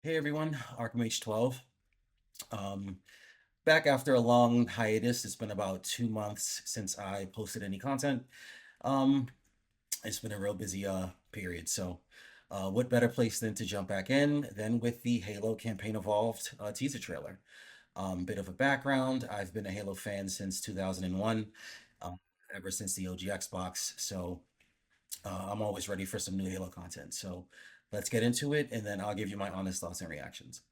Hey everyone, Arkham H12. Um, Back after a long hiatus. It's been about 2 months since I posted any content. Um, it's been a real busy period. So, what better place than to jump back in than with the Halo Campaign Evolved teaser trailer? Bit of a background: I've been a Halo fan since 2001, um, ever since the OG Xbox. So, I'm always ready for some new Halo content. So, let's get into it, and then I'll give you my honest thoughts and reactions.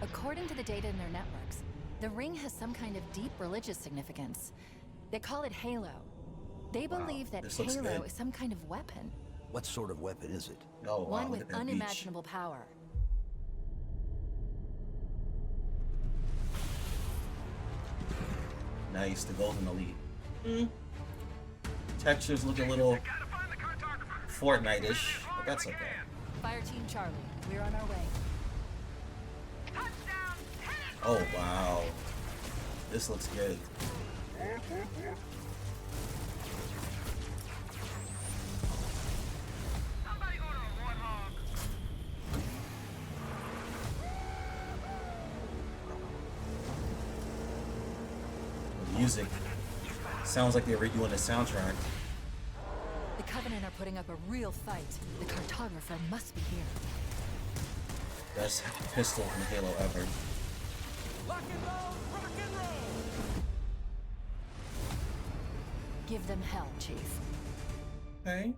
According to the data in their networks, the ring has some kind of deep religious significance. They call it Halo. They Wow, believe that this looks Halo good. is some kind of weapon, What sort of weapon is it? Oh wow, one look with at that beach. unimaginable power. Nice, the Golden Elite. Mm. Textures look a little Fortnite-ish, but that's okay. Fire Team Charlie, we're on our way. Oh wow, this looks good. The music sounds like they're redoing the soundtrack. The Covenant are putting up a real fight. The cartographer must be here. Best pistol from Halo ever. Rock and roll, rock and roll! Give them hell, Chief. Okay,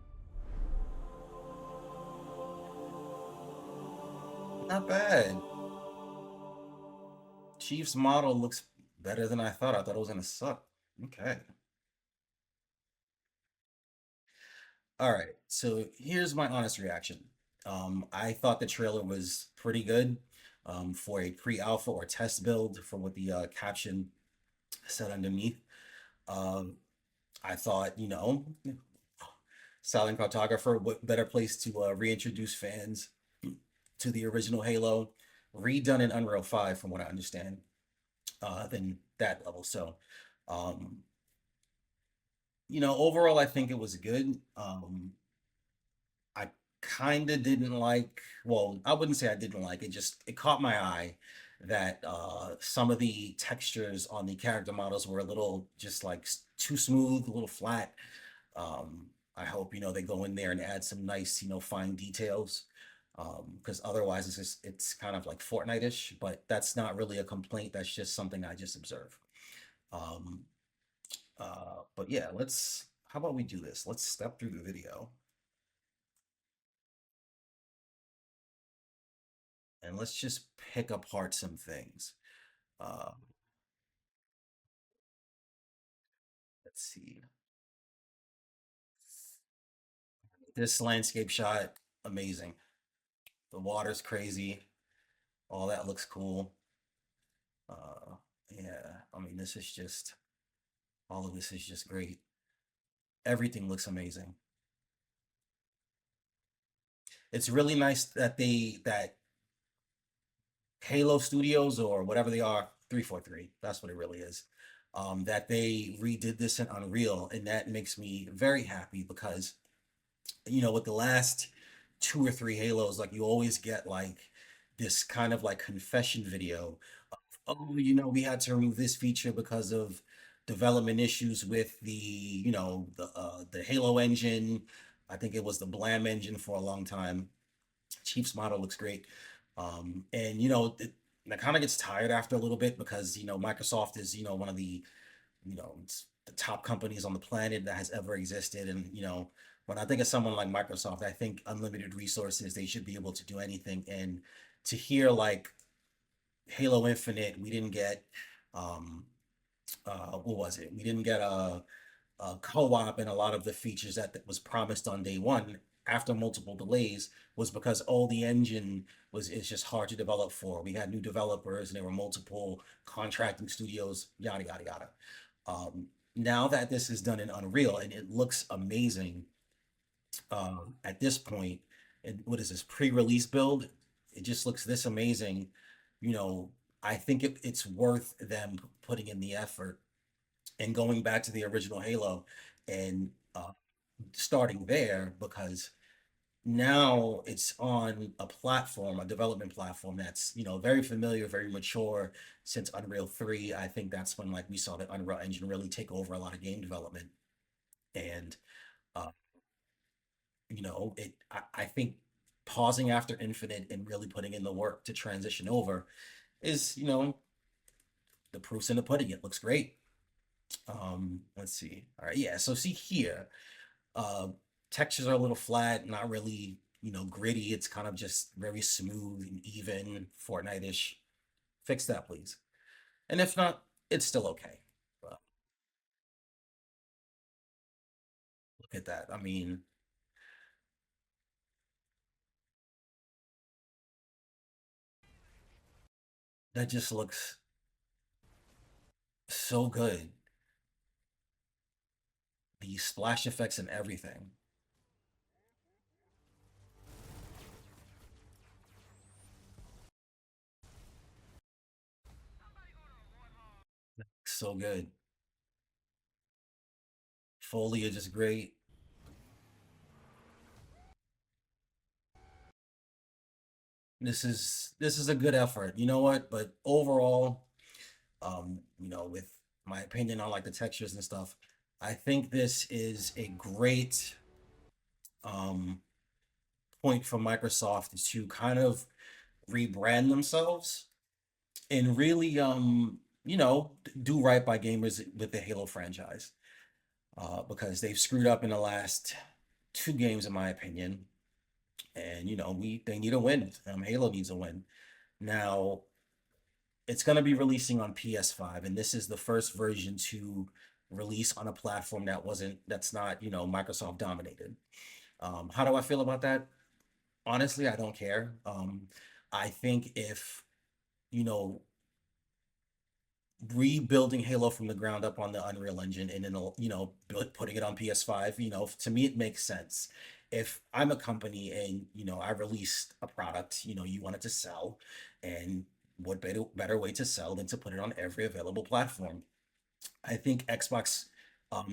not bad. Chief's model looks better than I thought. I thought it was gonna suck. Okay. All right. So here's my honest reaction. I thought the trailer was pretty good for a pre-alpha or test build from what the caption said underneath. Um, I thought, Silent Cartographer, what better place to reintroduce fans to the original Halo, redone in Unreal 5, from what I understand, than that level. Um, overall, I think it was good. I kind of didn't like, well, I wouldn't say I didn't like it, just it caught my eye that some of the textures on the character models were a little just like too smooth, a little flat. Um, I hope, they go in there and add some nice, fine details. Because otherwise it's kind of like Fortnite-ish, but that's not really a complaint. That's just something I just observe. Um, but yeah, how about we do this? Let's step through the video and let's just pick apart some things. Uh, let's see. This landscape shot, amazing. The water's crazy. All that looks cool. Uh, yeah, I mean, all of this is just great. Everything looks amazing. It's really nice that Halo Studios, or whatever they are, 343, that's what it really is. That they redid this in Unreal, and that makes me very happy because with the last two or three Halos, like you always get like this kind of like confession video of, oh, we had to remove this feature because of development issues with the Halo engine. I think it was the Blam engine for a long time. Chief's model looks great. And that kind of gets tired after a little bit because Microsoft is one of it's the top companies on the planet that has ever existed. And when I think of someone like Microsoft, I think unlimited resources. They should be able to do anything. And to hear like Halo Infinite, we didn't get what was it? We didn't get a co-op, and a lot of the features that was promised on day one after multiple delays was because all the engine was it's just hard to develop for. We had new developers and there were multiple contracting studios, yada yada yada. now that this is done in Unreal and it looks amazing, at this point, and what is this pre-release build? It just looks this amazing. You know, I think it's worth them putting in the effort and going back to the original Halo and starting there because now it's on a platform, a development platform that's, very familiar, very mature since Unreal 3. I think that's when like we saw the Unreal Engine really take over a lot of game development. And uh, I think pausing after Infinite and really putting in the work to transition over is, the proof's in the pudding. It looks great. Let's see. All right, yeah. So see here, uh, textures are a little flat, not really, gritty. It's kind of just very smooth and even, Fortnite-ish. Fix that, please. And if not, it's still okay. But look at that. I mean, that just looks so good. The splash effects and everything. So good. Foliage is great. This is a good effort. You know what? But overall, with my opinion on like the textures and stuff, I think this is a great um point for Microsoft to kind of rebrand themselves and really do right by gamers with the Halo franchise. Because they've screwed up in the last two games, in my opinion. And they need a win. Halo needs a win. Now, it's going to be releasing on PS5, and this is the first version to release on a platform that's not, Microsoft dominated. How do I feel about that? Honestly, I don't care. I think if, you know, rebuilding Halo from the ground up on the Unreal Engine and then, putting it on PS5, to me, it makes sense. If I'm a company and, I released a product, you want it to sell, and what better way to sell than to put it on every available platform? I think Xbox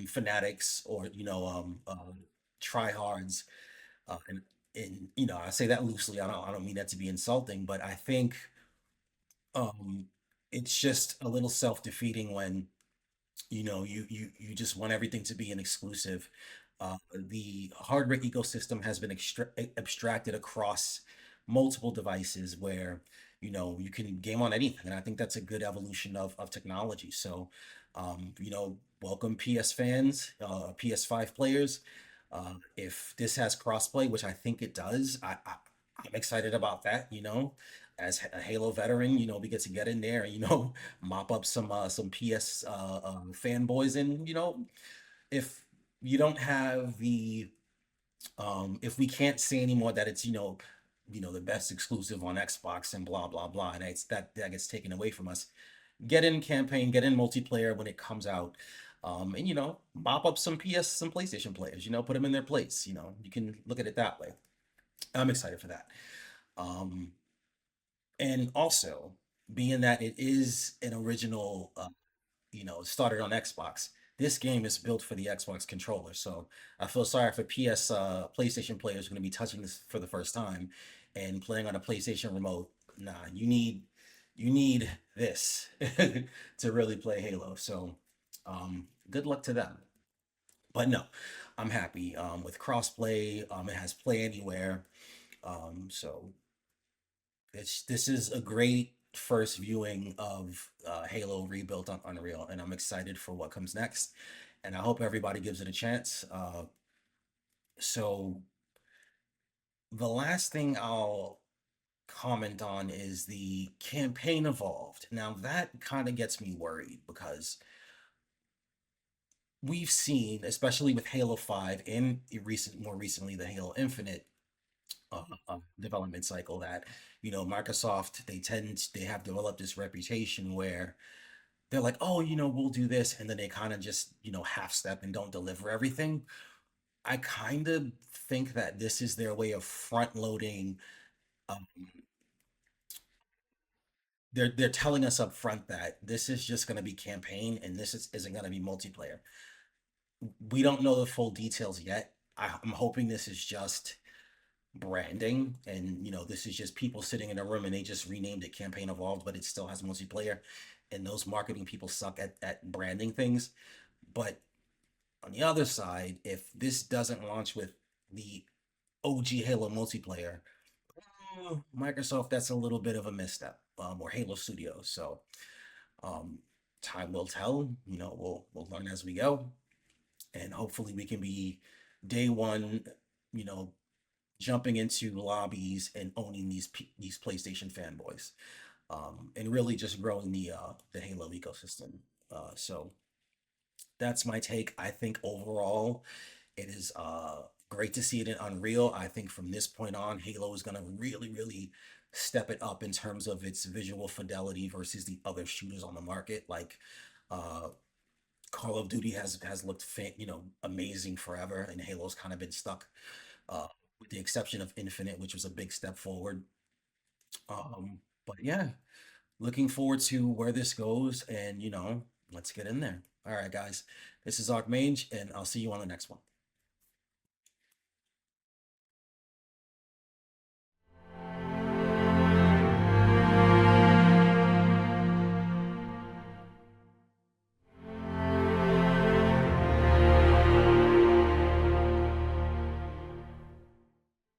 fanatics or tryhards, and I say that loosely. I don't mean that to be insulting, but I think um it's just a little self-defeating when you just want everything to be an exclusive. The hardware ecosystem has been abstracted across multiple devices where you can game on anything, and I think that's a good evolution of technology. So welcome PS fans, PS5 players. If this has crossplay, which I think it does, I'm excited about that. As a Halo veteran, we get to get in there and mop up some PS fanboys, and if you don't have the if we can't say anymore that it's the best exclusive on Xbox and blah blah blah, and that gets taken away from us. Get in campaign, get in multiplayer when it comes out, and mop up some PlayStation players. Put them in their place. You can look at it that way. I'm excited for that. Um, and also, being that it is an original, started on Xbox. This game is built for the Xbox controller, so I feel sorry for PlayStation players going to be touching this for the first time and playing on a PlayStation remote. Nah, you need this to really play Halo. So, good luck to them. But no, I'm happy with crossplay. It has Play Anywhere. So this is a great first viewing of Halo rebuilt on Unreal, and I'm excited for what comes next. And I hope everybody gives it a chance. So the last thing I'll comment on is the campaign evolved. Now that kind of gets me worried because we've seen, especially with Halo 5 and more recently, the Halo Infinite development cycle, that Microsoft, they have developed this reputation where they're like, oh, we'll do this, and then they kind of just, half step and don't deliver everything. I kind of think that this is their way of front loading. Um, they're telling us up front that this is just going to be campaign and isn't going to be multiplayer. We don't know the full details yet. I'm hoping this is just branding, and this is just people sitting in a room and they just renamed it Campaign Evolved, but it still has multiplayer, and those marketing people suck at branding things. But on the other side, if this doesn't launch with the OG Halo multiplayer, Microsoft, that's a little bit of a misstep, or Halo Studios. So um, time will tell. We'll learn as we go, and hopefully we can be day one. You know, jumping into lobbies and owning these PlayStation fanboys, and really just growing the Halo ecosystem. So that's my take. I think overall, it is great to see it in Unreal. I think from this point on, Halo is going to really, really step it up in terms of its visual fidelity versus the other shooters on the market. Like uh, Call of Duty has looked amazing forever, and Halo's kind of been stuck, uh, with the exception of Infinite, which was a big step forward. But yeah, looking forward to where this goes, and let's get in there. All right, guys, this is Archmage, and I'll see you on the next one.